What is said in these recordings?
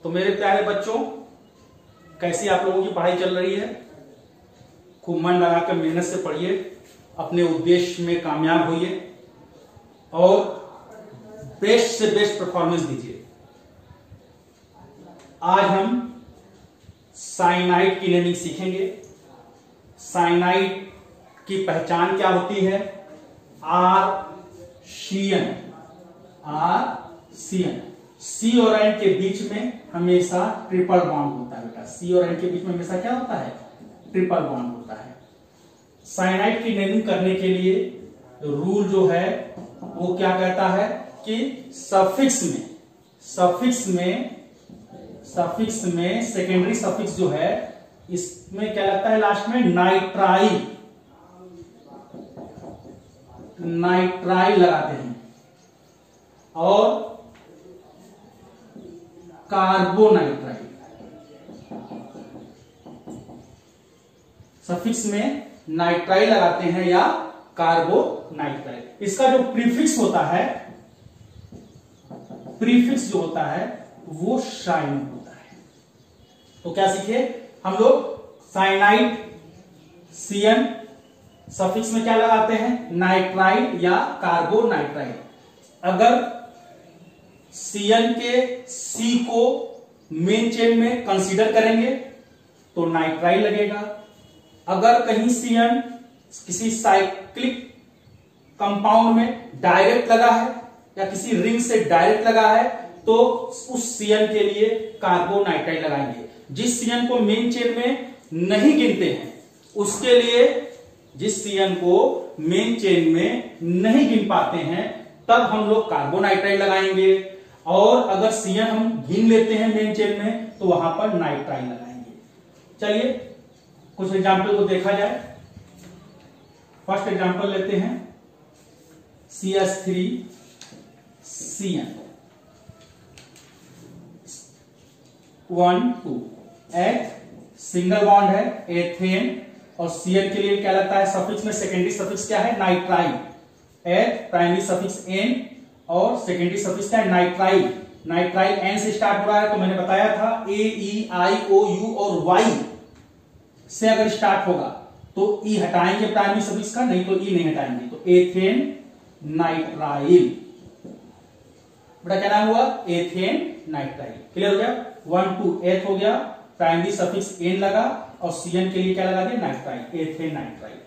तो मेरे प्यारे बच्चों, कैसी आप लोगों की पढ़ाई चल रही है? खूब मन लगाकर मेहनत से पढ़िए, अपने उद्देश्य में कामयाब होइए और बेस्ट से बेस्ट परफॉर्मेंस दीजिए। आज हम साइनाइड की नेमिंग सीखेंगे। साइनाइड की पहचान क्या होती है? आर्सियन। सी और एन के बीच में हमेशा ट्रिपल बॉन्ड होता है बेटा। सी और एन के बीच में हमेशा क्या होता है? ट्रिपल बॉन्ड होता है। साइनाइड की नेमिंग करने के लिए रूल जो है वो क्या कहता है कि सफिक्स में सेकेंडरी सफिक्स जो है इसमें क्या लगता है लास्ट में? नाइट्राइल लगाते हैं और कार्बोनाइट्राइल। सफिक्स में नाइट्राइल लगाते हैं या कार्बोनाइट्राइल। इसका जो प्रीफिक्स जो होता है वो शाइन होता है। तो क्या सीखे हम लोग? साइनाइड सीएन सफिक्स में क्या लगाते हैं? नाइट्राइल या कार्बोनाइट्राइल। अगर सीएन के सी को मेन चेन में कंसीडर करेंगे तो नाइट्राइल लगेगा। अगर कहीं सीएन किसी साइक्लिक कंपाउंड में डायरेक्ट लगा है या किसी रिंग से डायरेक्ट लगा है तो उस सीएन के लिए कार्बोनाइट्राइल लगाएंगे। जिस सीएन को मेन चेन में नहीं गिनते हैं उसके लिए, जिस सीएन को मेन चेन में नहीं गिन पाते हैं तब हम लोग कार्बोनाइट्राइल लगाएंगे। और अगर सीएन हम गिन लेते हैं मेन चेन में तो वहां पर नाइट्राइल लगाएंगे। चलिए कुछ एग्जाम्पल को देखा जाए। फर्स्ट एग्जाम्पल लेते हैं CH3CN 1 2 H सिंगल बॉन्ड है एथेन और Cn के लिए क्या लगता है? सफिक्स में सेकेंडरी सफिक्स क्या है? नाइट्राइल। एथ प्राइमरी सफिक्स N और सेकेंडरी सफिक्स क्या है? नाइट्राइल। नाइट्राइल N से स्टार्ट हो रहा है तो मैंने बताया था AEIOU और Y से अगर स्टार्ट होगा तो E हटाएंगे प्राइमरी सफिक्स का, नहीं तो E नहीं हटाएंगे। तो एथेन नाइट्राइल। बेटा क्या नाम हुआ? Ethane nitrile. क्लियर हो गया? 1 2 एथ हो गया, प्राइमरी सफिक्स N लगा और Cn के लिए क्या लगा दिया? Nitrile, ethane nitrile.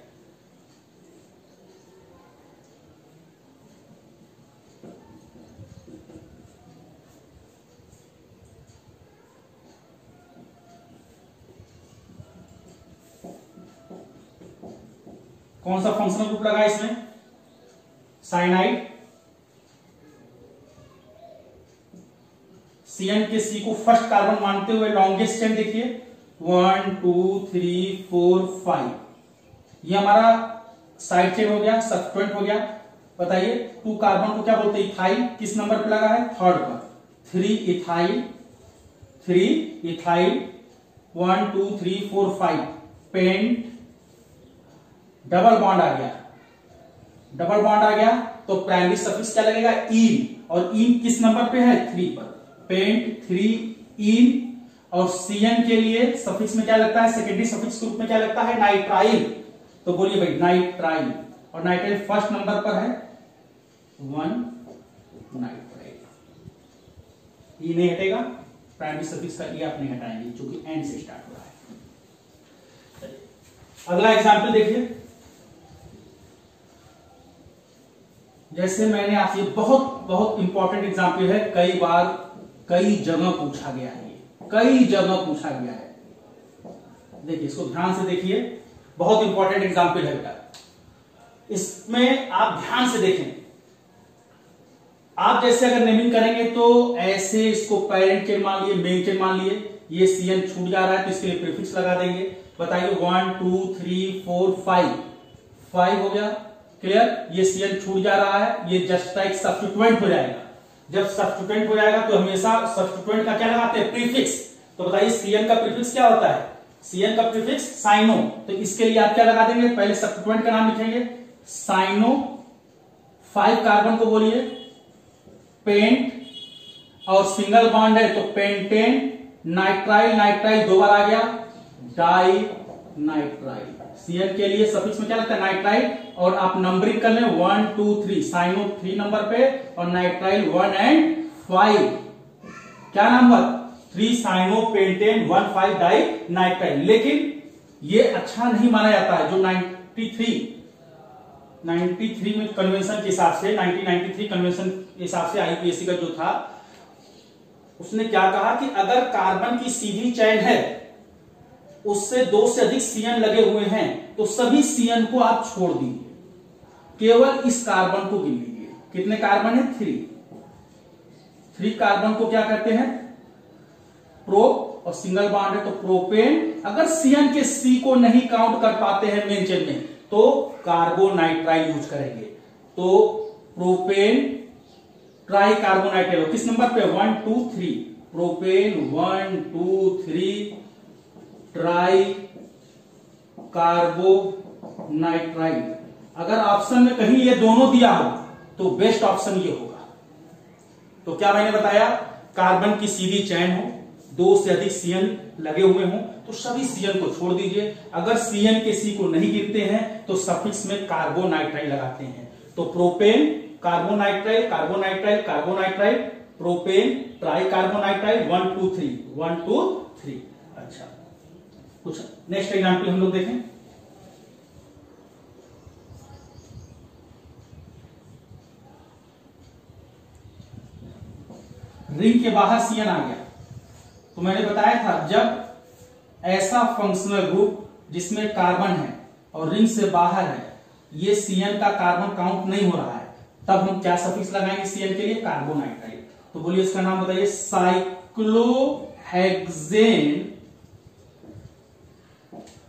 कौन सा फंक्शनल ग्रुप लगा इसमें? साइनाइड। Cn के C को फर्स्ट कार्बन मानते हुए लॉन्गेस्ट चेन देखिए 1 2 3 4 5। ये हमारा साइड चेन हो गया, सब्सिट्यूएंट हो गया। बताइए 2 कार्बन को क्या बोलते हैं? इथाइल। किस नंबर पे लगा है? थर्ड पर। 3 इथाइल 1 2 3 4 5 पेंट। डबल बॉन्ड आ गया तो प्राइमरी सफिक्स क्या लगेगा? ईन। और ईन किस नंबर पे है? 3 पर। पेंट 3 ईन। और Cn के लिए सफिक्स में क्या लगता है? सेकेंडरी सफिक्स ग्रुप में क्या लगता है? नाइट्राइल। तो बोलिए भाई नाइट्राइल। और नाइट्राइल फर्स्ट नंबर पर है 1 नाइट्राइल। ई नहीं हटेगा, प्राइमरी सफिक्स का ई आप नहीं हटाएंगे क्योंकि एन से स्टार्ट हो रहा है। अगला एग्जाम्पल देखिए। जैसे मैंने आपसे बहुत इंपॉर्टेंट एग्जाम्पल है, कई जगह पूछा गया है। देखिए इसको ध्यान से देखिए, बहुत इंपॉर्टेंट एग्जाम्पल है बेटा। इसमें आप ध्यान से देखें। आप जैसे अगर नेमिंग करेंगे तो ऐसे इसको पेरेंट चेन मान लिए, मेन चेन मान लिए। ये Cn छूट जा रहा है तो इसके लिए प्रीफिक्स लगा देंगे। बताइए 1 2 3 4 5 हो गया। क्लियर? ये Cn छूट जा रहा है, ये जस्ट लाइक सब्स्टिट्यूएंट हो जाएगा। जब सब्स्टिट्यूएंट हो जाएगा तो हमेशा सब्स्टिट्यूएंट का क्या लगाते हैं? प्रीफिक्स। तो बताइए Cn का प्रीफिक्स क्या होता है? Cn का प्रीफिक्स साइनो। तो इसके लिए आप क्या लगा देंगे? पहले सब्स्टिट्यूएंट का नाम लिखेंगे साइनो। 5 कार्बन को बोलिए पेंट और सिंगल बॉन्ड है तो पेंटेन नाइट्राइल, नाइट्राइल दो बार आ गया, डाई नाइट्राइल। सीएन के लिए सफिक्स में क्या लगता है, नाइट्राइल, और आप नंबरिंग कर लें 1 2 3, साइनो 3 नंबर पे और नाइट्राइल 1 and 5। क्या नाम हुआ, 3 साइनो पेंटेन 1 5 डाई नाइट्राइल। लेकिन ये अच्छा नहीं माना जाता है। जो 93 में कन्वेंशन के हिसाब से, 1993 कन्वेंशन के हिसाब से आईपीएससी का जो था, उसने क्या कहा कि अगर कार्बन की सीधी चेन है, उससे 2 से अधिक सीएन लगे हुए हैं, तो सभी सीएन को आप छोड़ दीजिए, केवल इस कार्बन को गिन लीजिए। कितने कार्बन है, 3 कार्बन को क्या कहते हैं, प्रोप, और सिंगल बॉन्ड है तो प्रोपेन। अगर सीएन के सी को नहीं काउंट कर पाते हैं मेन चेन में, तो कार्बोनाइट्राइल यूज करेंगे। तो प्रोपेन ट्राई कार्बोनाइट्राइल किस नंबर पे, 1 2 3, प्रोपेन 1 2 3 ट्राई कार्बोनाइट्राइल। अगर ऑप्शन में कहीं ये दोनों दिया हो तो बेस्ट ऑप्शन ये होगा। तो क्या मैंने बताया, कार्बन की सीधी चैन हो, 2 से अधिक सीएन लगे हुए हों, तो सभी सीएन को छोड़ दीजिए। अगर सीएन के सी को नहीं गिनते हैं तो सफिक्स में कार्बोनाइट्राइल लगाते हैं। तो propane carbonitrile, carbonitrile, carbonitrile, propane try carbonitrile 1 2 3, 1 2 3। अच्छा, कुछ नेक्स्ट एग्जाम्पल हम लोग देखें। रिंग के बाहर सीएन आ गया, तो मैंने बताया था जब ऐसा फंक्शनल ग्रुप जिसमें कार्बन है और रिंग से बाहर है, ये सीएन का कार्बन काउंट नहीं हो रहा है, तब हम क्या सफिक्स लगाएंगे सीएन के लिए, कार्बोनाइट्राइल। तो बोलिए इसका नाम बताइए, साइक्लोहेक्सेन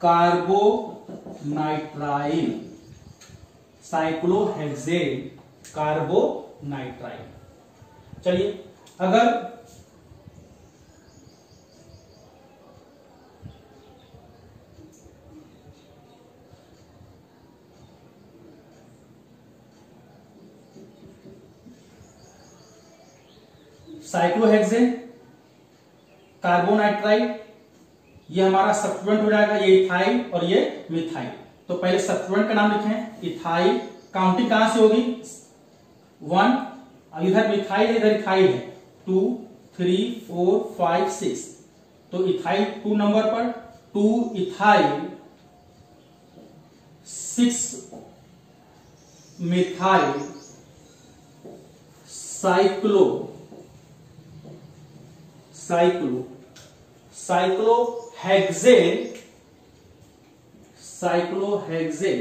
कार्बोनाइट्राइल, साइक्लोहेक्सेन कार्बोनाइट्राइल। चलिए, अगर साइक्लोहेक्सेन कार्बोनाइट्राइल, ये हमारा सब्स्टिट्यूएंट हो जाएगा, ये इथाइल और ये मिथाइल। तो पहले सब्स्टिट्यूएंट का नाम लिखें, इथाइल। काउंटिंग कहां से होगी, 1, इधर मिथाइल है, इधर इथाइल है, 2 3 4 5 6। तो इथाइल 2 नंबर पर, 2 ethyl, 6 methyl, cyclohexane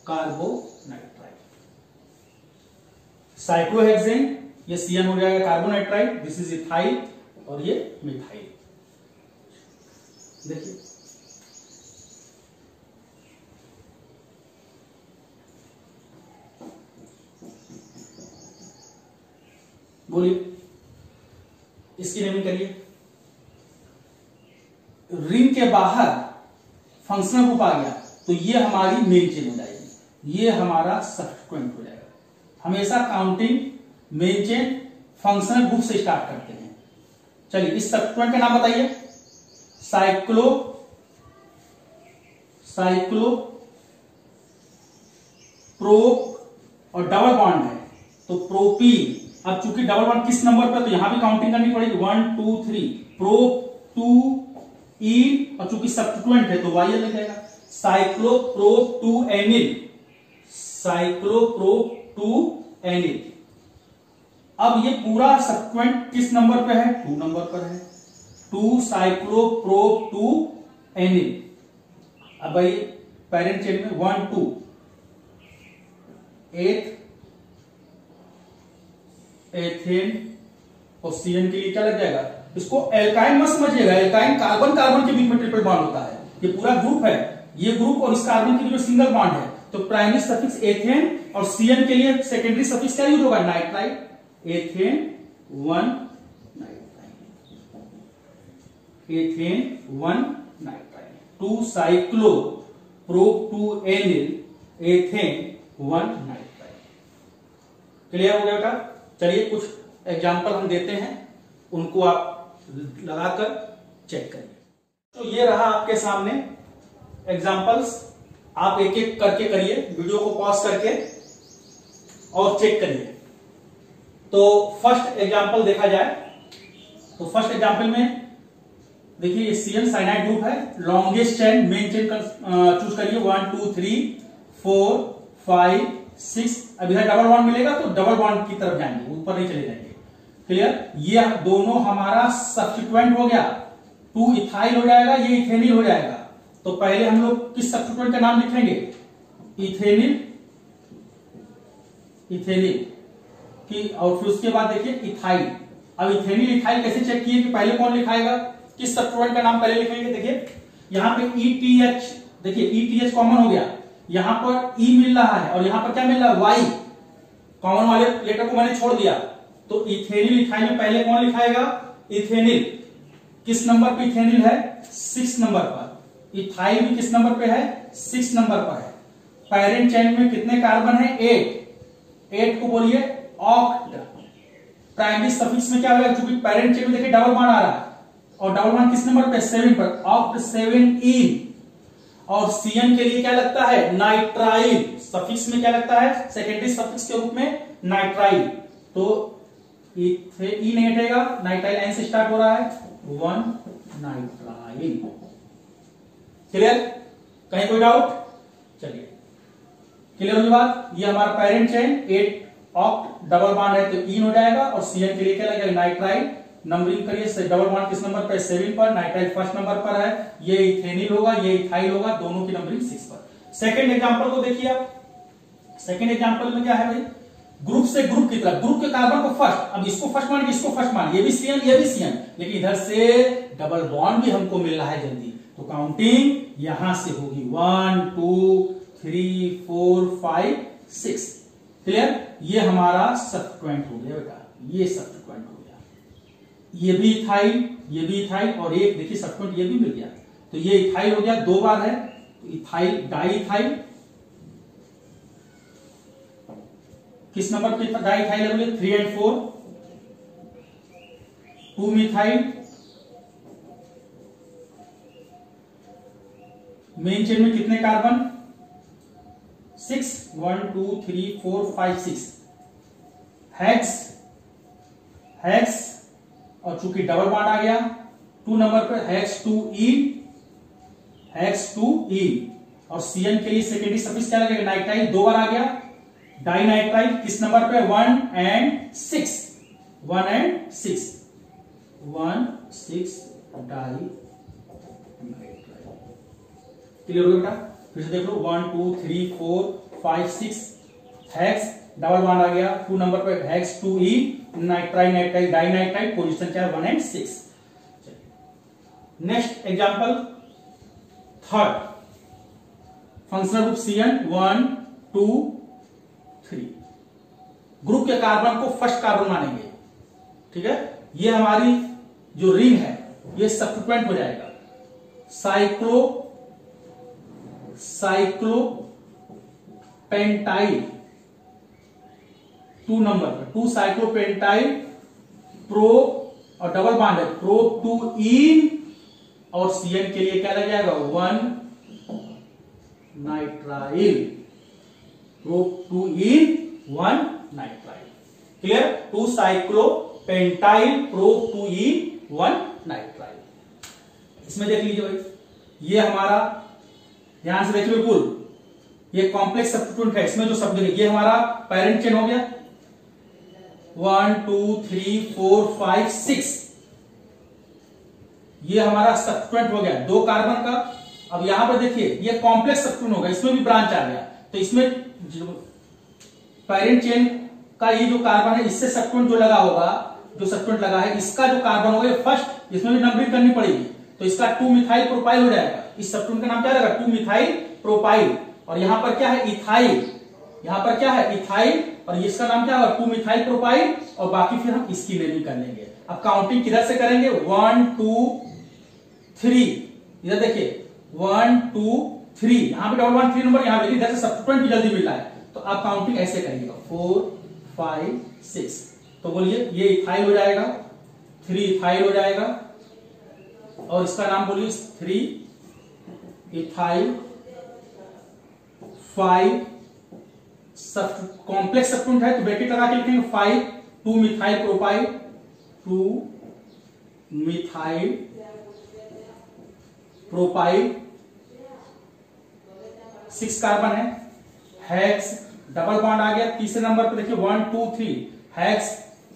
carbonitrile. Cyclohexane, ये सीएन हो जाएगा कार्बोनाइट्राइल, दिस इज इथाइल और ये मिथाइल। देखिए, बोलिए, इसकी नेमिंग करिए। रिंग के बाहर फंक्शनल ग्रुप आ गया, तो ये हमारी मेन चेन हो जाएगी, ये हमारा सब्स्टिट्यूएंट हो जाएगा। हमेशा counting main chain functional group से स्टार्ट करते हैं। चलिए, इस सब्स्टिट्यूएंट का नाम बताइए, साइक्लो प्रोप और डबल बॉन्ड है तो प्रोपीन। अब चूंकि डबल बॉन्ड किस नंबर पर, तो यहां भी काउंटिंग करनी पड़ेगी, 1 2 3, प्रोप 2 ईन, और चूंकि सब्स्टिट्यूएंट है तो वाई लग जाएगा, साइक्लोप्रोप 2 एनिल, साइक्लोप्रोप 2 एनिल। अब ये पूरा सब्स्टिट्यूएंट किस नंबर पे है, 2 नंबर पर है, 2 साइक्लोप्रोप 2 एनिल। अब भाई पेरेंट चेन में 1 2 एथेन और सीएन के लिए क्या लग जाएगा, इसको एल्काइन मत समझिएगा, एल्काइन कार्बन कार्बन के बीच में ट्रिपल बॉन्ड होता है, ये पूरा ग्रुप है, ये ग्रुप और इस कार्बन के बीच में सिंगल बॉन्ड है। तो प्राइमरी सफिक्स एथेन और सीएन के लिए सेकेंडरी सफिक्स क्या यूज होगा, nitrile, ethane 1 nitrile, ethane 1 nitrile, 2 cyclo prop 2 एनिल, ethane 1 nitrile. Clear हो गया बेटा? चलिए कुछ एग्जाम्पल हम देते हैं, उनको आप लगाकर चेक करिए। तो ये रहा आपके सामने एग्जाम्पल्स, आप एक एक करके करिए, वीडियो को पॉज करके और चेक करिए। तो फर्स्ट एग्जाम्पल देखा जाए तो फर्स्ट एग्जाम्पल में देखिए ये CN साइनाइड ग्रुप है, longest chain main chain choose करिए 1 2 3 4 5 6। अब इधर डबल बॉन्ड मिलेगा तो डबल बॉन्ड की तरफ जाएंगे, ऊपर नहीं चले जाएंगे। क्लियर? ये दोनों हमारा सब्स्टिट्यूएंट हो गया, 2 इथाइल हो जाएगा, ये इथेनिल हो जाएगा। तो पहले हम लोग किस सब्स्टिट्यूएंट का नाम लिखेंगे? इथेनिल, इथेनिल की, और फिर उसके बाद देखिए इथाइल। अब इथेनिल इथाइल कैसे चेक किए कि पहले कौन लिखाएगा, किस सब्स्टिट्यूएंट का नाम पहले लिखेंगे? देखिए यहां पे ETH, देखिए ETH कॉमन हो गया, यहां पर E मिल रहा है और यहां पर क्या मिल रहा है? Y। कॉमन वाले लेटर को मैंने छोड़ दिया, तो इथेनिल इथाइल में पहले कौन लिखाएगा? इथेनिल। किस नंबर पे इथेनिल है? 6 नंबर पर। इथाइल भी किस नंबर पे है? 6 नंबर पर है। पैरेंट चेन में कितने कार्बन है? 8 को बोलिए ऑक्ट। प्राइमरी सफिक्स में क्या होगा? क्योंकि पैरेंट चेन में देखिए डबल बॉन्ड आ रहा है, और डबल बॉन्ड किस नंबर पे? 7 पर, ऑक्ट 7 और CN के लिए क्या लगता है? नाइट्राइल। सफिक्स में क्या लगता है? सेकेंडरी सफिक्स के रूप में नाइट्राइल। तो ई नहीं हटेगा, नाइट्राइल N से स्टार्ट हो रहा है, 1 नाइट्राइल। क्लियर? कहीं कोई डाउट? चलिए क्लियर होगी बात। ये हमारा parent chain 8 oct double bond है, तो इन हो जाएगा, और CN के लिए क्या लगेगा? नाइट्राइल। नंबरिंग करिए, डबल बॉन्ड किस नंबर पर? 7 पर, नाइट्राइल फर्स्ट नंबर पर है, ये इथेनिल होगा, ये इथाइल होगा, दोनों की नंबरिंग 6 पर। सेकंड एग्जांपल को देखिए आप। सेकंड एग्जांपल में क्या है भाई? ग्रुप से ग्रुप की तरफ, ग्रुप के कार्बन को फर्स्ट, अब इसको फर्स्ट मान, इसको फर्स्ट मान, ये भी CN, ये भी CN, लेकिन इधर से डबल बॉन्ड भी हमको मिल रहा है जल्दी, तो काउंटिंग यहां से होगी 1 2 3 4 5 6। क्लियर? ये हमारा सब्स्टिट्यूएंट हो गया बेटा, ये सब्स्टिट्यूएंट हो गया, ये भी इथाइल, ये भी इथाइल, और एक देखिए सब्स्टिट्यूएंट ये भी मिल गया, तो ये इथाइल हो गया, 2 बार है, तो इथाइल डाई इथाइल। किस नंबर पे डाई इथाइल है? 3 और 4। 2 मिथाइल। मेन चेन में कितने कार्बन? 6, 1 2 3 4 5 6। हेक्स, हेक्स, और चूंकि डबल बॉन्ड आ गया 2 नंबर पे, हेक्स 2 हेक्स 2 और CN के लिए सेकेंडरी सफिक्स क्या लगेगा? नाइट्राइल, 2 बार आ गया। डाई नाइट्राइल किस नंबर पे? 1 और 6, 1 और 6, 1 6 डाई नाइट्राइल। क्लियर हो गया बेटा? फिर से देख लो, 1 2 3 4 5 6, हेक्स, डबल बॉन्ड आ गया, 2 नंबर पे hex 2 nitrile nitrile dinitrile, position क्या है? 1 और 6। Next example, third functional group CN 1 2 3। Group के कार्बन को फर्स्ट कार्बन मानेंगे, ठीक है? ये हमारी जो रिंग है ये सब्स्टिट्यूएंट हो जाएगा, साइक्लो पेंटाइल, 2 नंबर पर, 2 साइक्लोपेंटाइल प्रो, और डबल बॉन्ड है, प्रो 2 और CN के लिए क्या लग जाएगा? 1 nitrile, pro 2 1 nitrile. Clear? 2 cyclopentyl pro 2 1 nitrile. इसमें देख लीजिए भाई, ये हमारा ध्यान से देखिए बिल्कुल, ये कॉम्प्लेक्स सब्स्टिट्यूएंट है, इसमें जो शब्द है ये हमारा पेरेंट चेन हो गया, 1 2 3 4 5 6, ये हमारा सब्स्टिट्यूएंट हो गया 2 कार्बन का। अब यहां पर देखिए ये कॉम्प्लेक्स सब्स्टिट्यूएंट होगा, इसमें भी ब्रांच आ गया, तो इसमें पेरेंट चेन का ये जो कार्बन है इससे सब्स्टिट्यूएंट जो लगा होगा, जो सब्स्टिट्यूएंट लगा है इसका जो कार्बन होगा फर्स्ट, इसमें भी नंबरिंग करनी पड़ेगी, तो इसका 2 मिथाइल प्रोपाइल हो जाएगा। इस सब्स्टिट्यूएंट का नाम क्या रहेगा? 2 मिथाइल प्रोपाइल। और यहां पर क्या है? इथाइल, यहां पर क्या है? इथाइल, और इसका नाम क्या होगा? 2 मिथाइल प्रोपाइल, और बाकी फिर हम इसकी नेमिंग कर लेंगे। अब काउंटिंग किधर से करेंगे? 1 2 3, इधर देखिए 1 2 3, यहां पे डबल बॉन्ड 3 नंबर यहां पे, इधर से सब्स्टिट्यूएंट भी जल्दी मिल रहा है, तो आप काउंटिंग ऐसे करिएगा 4 5 6, तो बोलिए ये इथाइल हो जाएगा, 3 इथाइल हो जाएगा, और इसका नाम बोलिए 3 इथाइल, 5 कॉम्प्लेक्स सब्स्टिट्यूएंट है तो ब्रैकेट लगा के लिखेंगे 5, 2 methyl propyl, 2 methyl propyl, 6 carbon है, हेक्स डबल बॉन्ड आ गया, तीसरे नंबर पे देखिए 1 2 3 हेक्स,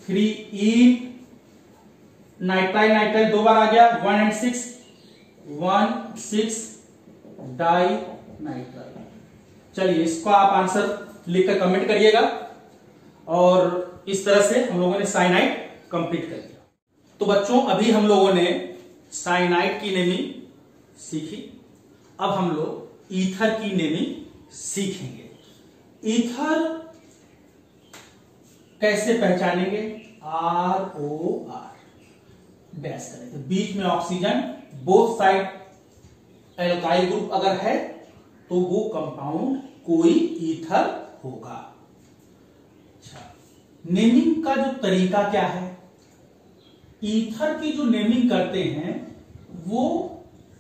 3 ईन नाइट्राइल, नाइट्राइल 2 बार आ गया, 1 and 6 डाई नाइट्राइल। चलिए इसको आप आंसर लिखकर कमेंट करिएगा, और इस तरह से हम लोगों ने साइनाइड कंप्लीट कर दिया। तो बच्चों अभी हम लोगों ने साइनाइड की नेमिंग सीखी, अब हम लोग ईथर की नेमिंग सीखेंगे। ईथर कैसे पहचानेंगे? ROR डैश करें तो बीच में oxygen, both side alkyl group अगर है तो वो कंपाउंड कोई ईथर होगा। अच्छा, नेमिंग का जो तरीका क्या है? ईथर की जो नेमिंग करते हैं वो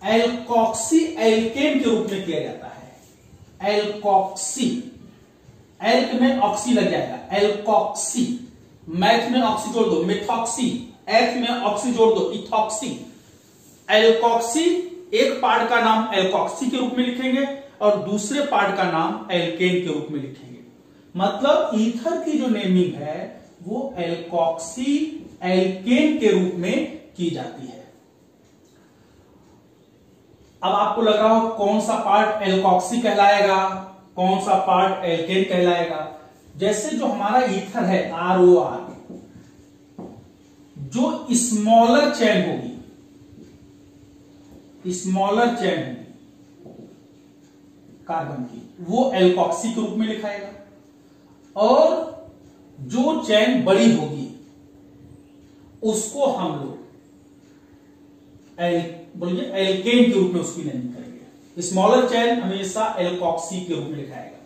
एल्कोक्सी एल्केन के रूप में किया जाता है। एल्कोक्सी, एल्क में ऑक्सी लग जाएगा, एल्कोक्सी, मैथ में ऑक्सी जोड़ दो मिथॉक्सी, एथ में ऑक्सी जोड़ दो इथॉक्सी। एल्कोक्सी एक पार्ट का नाम एल्कोक्सी के रूप में लिखेंगे और दूसरे पार्ट का नाम एल्केन के रूप में लिखेंगे। मतलब ईथर की जो नेमिंग है वो एल्कोक्सी एल्केन के रूप में की जाती है। अब आपको लग रहा हो कौन सा पार्ट एल्कोक्सी कहलाएगा, कौन सा पार्ट एल्केन कहलाएगा। जैसे जो हमारा ईथर है ROR, जो स्मॉलर चेन होगी, स्मॉलर चेन होगी कार्बन की, वो एल्कोक्सी के रूप में लिखाएगा, और जो चेन बड़ी होगी उसको हम लोग बोलिए एल्केन के रूप में उसकी नेमिंग करेंगे। स्मॉलर चेन हमेशा एल्कोक्सी के रूप में लिखाएगा,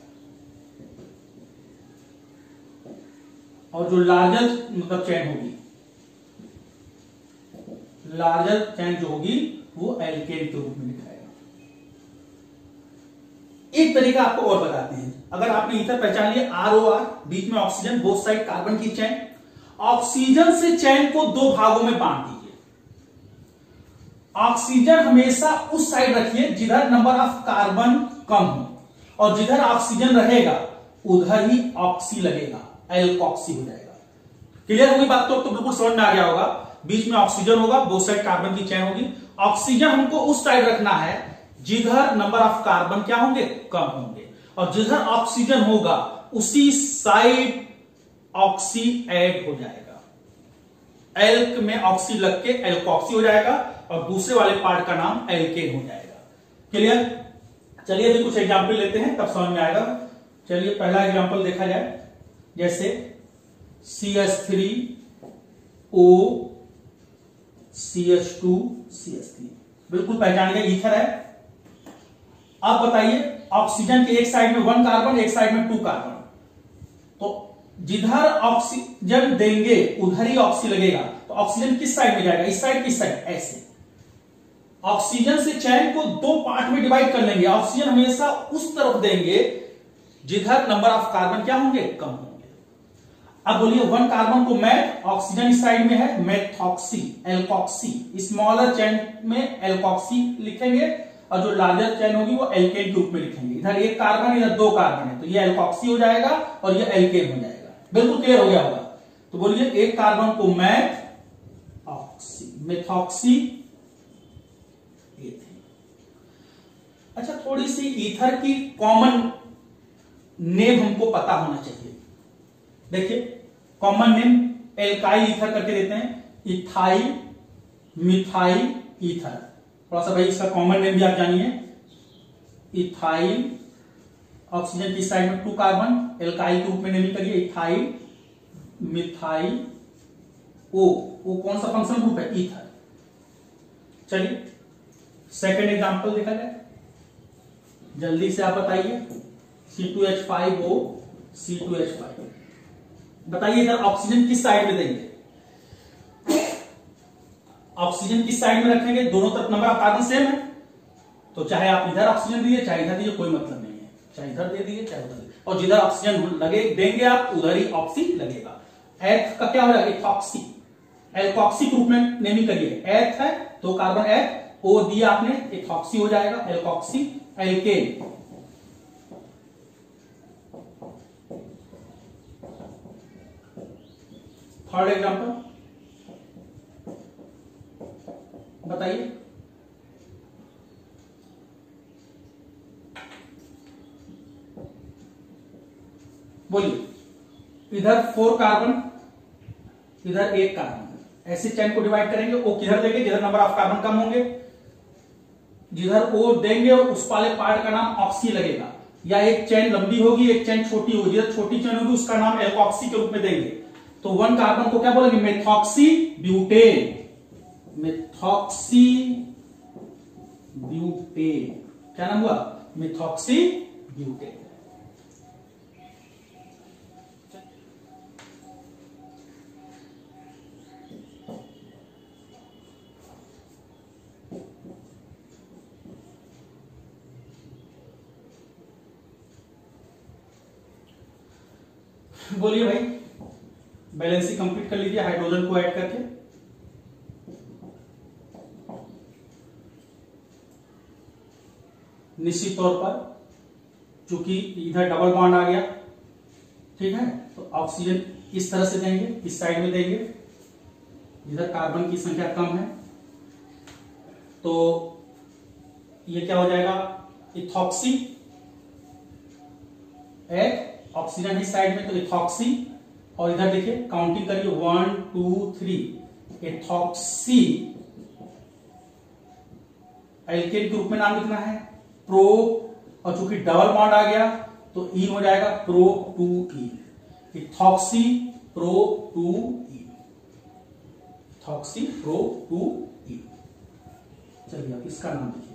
और जो लार्जर मतलब चेन होगी, लार्जर चेन जो होगी वो एल्केन के रूप में लिखाएगा। एक तरीका आपको और बताते हैं। अगर आपने ईथर पहचान लिया ROR, बीच में ऑक्सीजन, बोथ साइड कार्बन की चेन, ऑक्सीजन से चेन को दो भागों में बांट दीजिए। ऑक्सीजन हमेशा उस साइड रखिए जिधर नंबर ऑफ कार्बन कम हो, और जिधर ऑक्सीजन रहेगा उधर ही ऑक्सी लगेगा, एल्कोक्सी हो जाएगा। क्लियर होगी बात? तो बिल्कुल समझ में आ गया होगा। बीच में ऑक्सीजन होगा, बोथ साइड कार्बन की चेन होगी। ऑक्सीजन हमको उस साइड रखना है जिधर नंबर ऑफ कार्बन क्या होंगे, कम होंगे, और जिधर ऑक्सीजन होगा उसी साइड ऑक्सी ऐड हो जाएगा। एल्क में ऑक्सी लग के एल्कोक्सी हो जाएगा, और दूसरे वाले पार्ट का नाम एल्केन हो जाएगा। क्लियर? चलिए अभी कुछ एग्जाम्पल लेते हैं, तब समझ में आएगा। चलिए पहला एग्जाम्पल देखा जाए, जैसे CH3O CH2 CH3, बिल्कुल पहचान गए ईथर है। अब बताइए ऑक्सीजन के एक साइड में 1 कार्बन, एक साइड में 2 कार्बन, तो जिधर ऑक्सीजन देंगे उधर ही ऑक्सी लगेगा। तो ऑक्सीजन किस साइड में जाएगा, इस साइड किस साइड, ऐसे। ऑक्सीजन से चैन को दो पार्ट में डिवाइड कर लेंगे। ऑक्सीजन हमेशा उस तरफ देंगे जिधर नंबर ऑफ कार्बन क्या होंगे, कम होंगे। अब बोलिए 1 कार्बन को मैथ, ऑक्सीजन इस साइड में है, मेथॉक्सी, एल्कोक्सी, स्मॉलर चैन में एल्कोक्सी लिखेंगे, और जो लार्जर चैन होगी वो एल्केन के रूप में लिखेंगे। इधर 1 कार्बन, इधर 2 कार्बन है, तो ये एल्कोक्सी हो जाएगा और ये एल्केन हो जाएगा। बिल्कुल क्लियर हो गया होगा? तो बोलिए 1 कार्बन को मैथ ऑक्सी, मेथॉक्सी, एथेन। अच्छा, थोड़ी सी ईथर की कॉमन नेम हमको पता होना चाहिए। देखिए कॉमन नेम एल्काइल ईथर करके देते हैं, इथाइल, मिथाइल, ईथर। थोड़ा सा भाई इसका कॉमन नेम भी आप जानिए। इथाइल, ऑक्सीजन की साइड में 2 कार्बन, एल्काइल के रूप में नेमिंग करिए, इथाइल, मिथाइल, ओ कौन सा फंक्शनल ग्रुप है, ईथर। चलिए सेकेंड एग्जांपल देखा जाए। जल्दी से आप बताइए। C2H5O C2H5। बताइए इधर ऑक्सीजन किस साइड में देंगे? ऑक्सीजन किस साइड में रखेंगे? दोनों तरफ नंबर ऑफ कार्बन सेम है, तो चाहे आप इधर ऑक्सीजन दीजिए चाहे इधर दीजिए, कोई मतलब नहीं है। चाहे इधर दे दीजिए चाहे उधर दीजिए, और जिधर ऑक्सीजन लगे देंगे आप उधर ही ऑक्सी लगेगा। एथ का क्या हो जाएगा? इथॉक्सी। एल्कोक्सी ग्रुप में नेमिंग करिए। एथ है तो कार्बन एथ, ओ दिया आपने, इथॉक्सी हो जाएगा, एल्कोक्सी एल्केन। थर्ड एग्जांपल बताइए। बोलिए। इधर 4 कार्बन, इधर 1 कार्बन, ऐसे चेन को डिवाइड करेंगे। ओ किधर देंगे? जिधर नंबर ऑफ कार्बन कम होंगे। जिधर ओ देंगे उस वाले पार्ट का नाम ऑक्सी लगेगा, या एक चेन लंबी होगी एक चेन छोटी होगी, जिधर छोटी चेन होगी उसका नाम एल्कोक्सी के रूप में देंगे। तो 1 कार्बन को क्या बोलेंगे? Methoxy butane. मेथॉक्सी ब्यूटेन, क्या नाम हुआ? Methoxy butane. बोलिए भाई, बैलेंसिंग कंप्लीट कर लीजिए हाइड्रोजन को ऐड करके। निश्चित तौर पर चूंकि इधर डबल बॉन्ड आ गया, ठीक है, तो ऑक्सीजन इस तरह से देंगे, इस साइड में देंगे, इधर कार्बन की संख्या कम है, तो ये क्या हो जाएगा? इथॉक्सी। एथ ऑक्सीजन इस साइड में तो इथॉक्सी, और इधर देखिए काउंटिंग करिए 1 2 3 इथॉक्सी। एल्केन के रूप में नाम लिखना है प्रो, और चूंकि डबल बॉन्ड आ गया तो इन हो जाएगा प्रो 2 इन। इथॉक्सी प्रो 2 इन, इथॉक्सी प्रो 2 इन। चलिए अब इसका नाम लिखिए।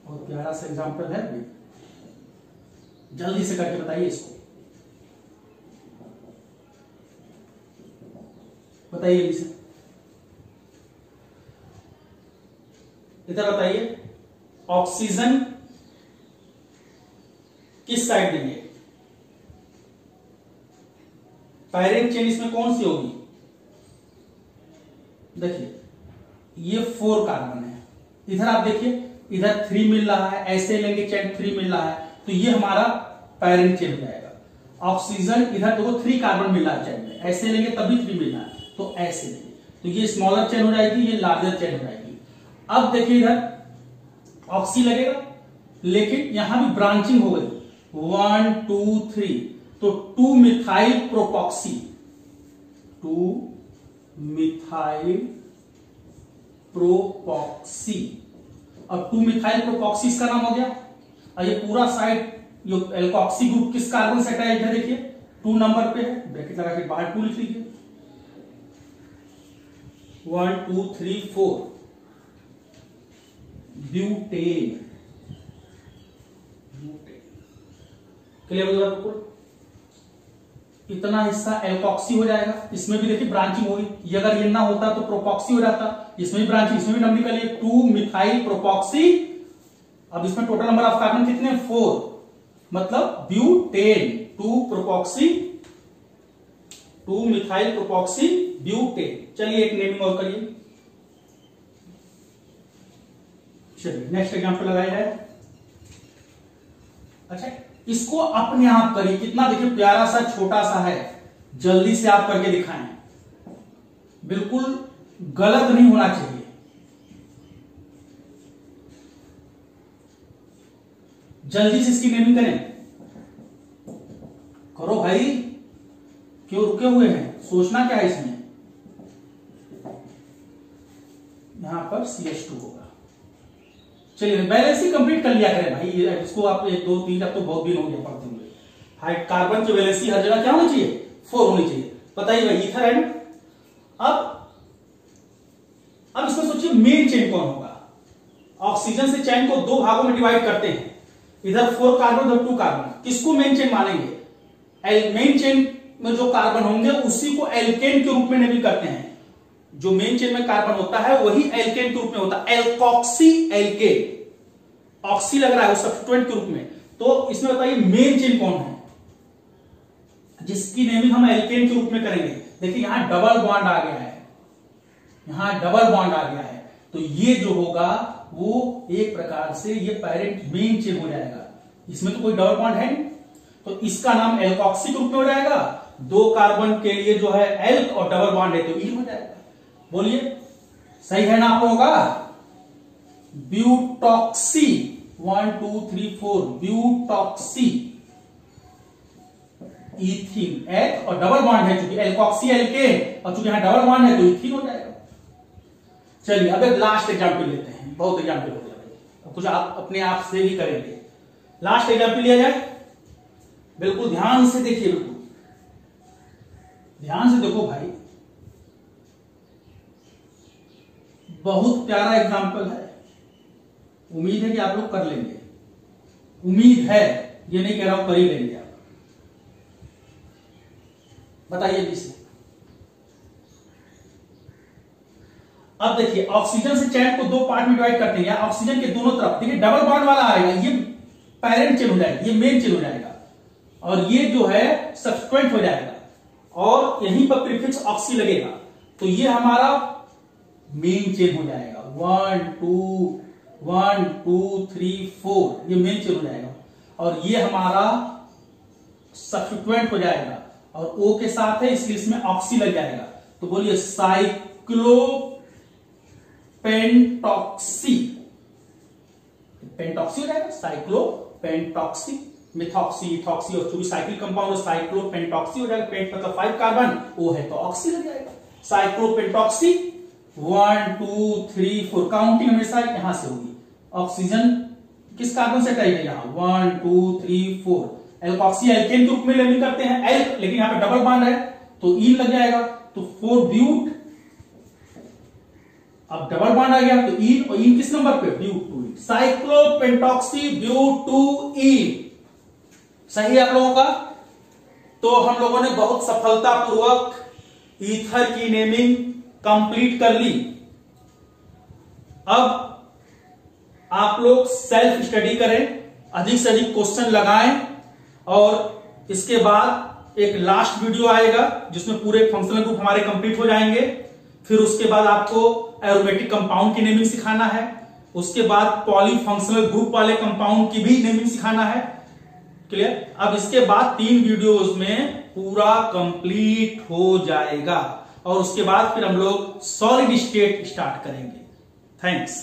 बहुत प्यारा सा एग्जाम्पल है, जल्दी से करके बताइए इसको। बताइए इसे, इधर बताइए। ऑक्सीजन किस साइड देंगे? पैरेंट चेन इसमें कौन सी होगी? देखिए ये 4 कार्बन है, इधर आप देखिए इधर 3 मिल रहा है, ऐसे लेंगे चेन 3 मिल रहा है, तो ये हमारा पैरेंट चेन हो जाएगा। ऑक्सीजन इधर देखो 3 कार्बन मिल रहा है चेन में, ऐसे लेंगे तभी 3 मिल रहा है, तो ऐसे लेंगे, तो ये स्मॉलर चेन हो जाएगी, ये लार्जर चेन हो जाएगी। अब देखिए इधर ऑक्सी लगेगा, लेकिन यहां भी ब्रांचिंग हो गई 1 2 3, तो 2 मिथाइल प्रोपॉक्सी, 2 मिथाइल प्रोपॉक्सी, और 2 मिथाइल प्रोपॉक्सी इसका नाम हो गया। और ये पूरा साइड ये एल्कोक्सी ग्रुप किस कार्बन से अटैच है? देखिए 2 नंबर पे है, ब्रैकेट लगा के बाहर 2 लिख लीजिए। 1 2 3 4 ब्यूटेन। क्लियर हो गया? इतना हिस्सा एल्कोक्सी हो जाएगा, इसमें भी देखिए ब्रांचिंग होगी, ये अगर ये ना होता तो प्रोपॉक्सी हो जाता, इसमें भी ब्रांचिंग, इसमें भी नंबर के लिए 2 मिथाइल प्रोपॉक्सी। अब इसमें टोटल नंबर ऑफ कार्बन कितने? 4, मतलब butane. 2 propoxy, 2 methyl propoxy butane. चलिए एक नेमिंग और करिए। चलिए नेक्स्ट एग्जांपल लगाया जाए। अच्छा इसको अपने आप करिए, कितना देखिए प्यारा सा छोटा सा है, जल्दी से आप करके दिखाएं, बिल्कुल गलत नहीं होना चाहिए। जल्दी से इसकी नेमिंग करें, करो भाई, क्यों रुके हुए हैं? सोचना क्या है इसमें? यहां पर CH2 होगा। चलिए वैलेंसी कंप्लीट कर लिया करें भाई, इसको आप 1 2 3 अब तो बहुत दिन हो गया पढ़ते हुए। हाइड कार्बन की वैलेंसी हर जगह क्या होनी चाहिए, 4 होनी चाहिए। बताइए भाई ईथर है ना। अब इसमें सोचिए मेन चेन कौन होगा। ऑक्सीजन से चेन को 2 भागों में डिवाइड करते हैं, इधर 4 कार्बन उधर 2 कार्बन। किसको मेन चेन मानेंगे, मेन चेन में जो कार्बन होंगे उसी को एल्केन के रूप में नेमिंग करते हैं। जो मेन चेन में कार्बन होता है वही एल्केन के रूप में होता है, एल्कोक्सी एल्केन। ऑक्सी लग रहा है वो सब्स्टिट्यूएंट के रूप में। तो इसमें बताइए मेन चेन कौन है जिसकी नेमिंग हम एल्केन के रूप में करेंगे। देखिए यहां डबल बॉन्ड आ गया है, यहां डबल बॉन्ड आ गया है, तो ये जो होगा वो एक प्रकार से ये पैरेंट मेन चेन हो जाएगा। इसमें तो कोई डबल बॉन्ड है नहीं, तो इसका नाम एल्कोक्सी के रूप में हो जाएगा। 2 कार्बन के लिए जो है एल्क और डबल बॉन्ड है तो ईन हो जाएगा। बोलिए सही है ना आप लोगों का। ब्यूटॉक्सी 1 2 3 4 ब्यूटॉक्सी इथीन, एल्क और डबल बॉन्ड है, चूंकि एल्कोक्सी एल्केन और चूंकि यहां डबल बॉन्ड है तो इथीन हो जाएगा। चलिए अब एक लास्ट एग्जाम्पल लेते हैं, बहुत एग्जाम्पल हो गया भाई, अब कुछ आप अपने आप से भी करेंगे। लास्ट एग्जाम्पल लिया जाए, बिल्कुल ध्यान से देखिए, बिल्कुल ध्यान से देखो भाई, बहुत प्यारा एग्जाम्पल है। उम्मीद है कि आप लोग कर लेंगे, उम्मीद है, ये नहीं कह रहा हूं कर ही लेंगे आप। बताइए किसे। अब देखिए ऑक्सीजन से चैन को 2 पार्ट में डिवाइड करते हैं, या ऑक्सीजन के दोनों तरफ देखिए डबल बॉन्ड वाला आएगा, ये पैरेंट चेन हो जाएगा, ये मेन चेन हो जाएगा, और ये जो है सब्स्टिट्यूएंट हो जाएगा, और यहीं पर प्रीफिक्स ऑक्सी लगेगा, तो ये हमारा मेन चेन हो जाएगा। 1 2 3 4 ये मेन चेन हो जाएगा, और ये हमारा सब्स्टिट्यूएंट हो जाएगा, और O के साथ है इसलिए इसमें ऑक्सी लग जाएगा। तो बोलिए साइक्लोपेंटॉक्सी, पेंटॉक्सी हो जाएगा, साइक्लोपेंटॉक्सी, मिथॉक्सी इथॉक्सी, और चूंकि साइक्लिक कंपाउंड साइक्लोपेंटॉक्सी हो जाएगा। पेंट मतलब 5 कार्बन, O है तो ऑक्सी लग जाएगा, साइक्लोपेंटॉक्सी। 1 2 3 4 काउंटिंग हमेशा यहां से होगी। ऑक्सीजन किस कार्बन से अटैच है, यहां 1 2 3 4, एल्कोक्सी एल्केन के रूप में नेमिंग करते हैं एल्क, लेकिन यहां पे डबल बॉन्ड है तो ईन लग जाएगा, तो 4 ब्यूट, अब डबल बॉन्ड आ गया तो ईन, और ईन किस नंबर पे, ब्यूट 2, साइक्लोपेंटॉक्सी ब्यूट 2 ईन। सही है आप लोगों का। तो हम लोगों ने बहुत सफलतापूर्वक ईथर की नेमिंग कंप्लीट कर ली। अब आप लोग सेल्फ स्टडी करें, अधिक से अधिक क्वेश्चन लगाएं, और इसके बाद एक लास्ट वीडियो आएगा जिसमें पूरे फंक्शनल ग्रुप हमारे कंप्लीट हो जाएंगे। फिर उसके बाद आपको एरोमेटिक कंपाउंड की नेमिंग सिखाना है, उसके बाद पॉलीफंक्शनल ग्रुप वाले कंपाउंड की भी नेमिंग सिखाना है। क्लियर। अब इसके बाद 3 वीडियोस में पूरा कंप्लीट हो जाएगा, और उसके बाद फिर हम लोग सॉलिड स्टेट स्टार्ट करेंगे। थैंक्स।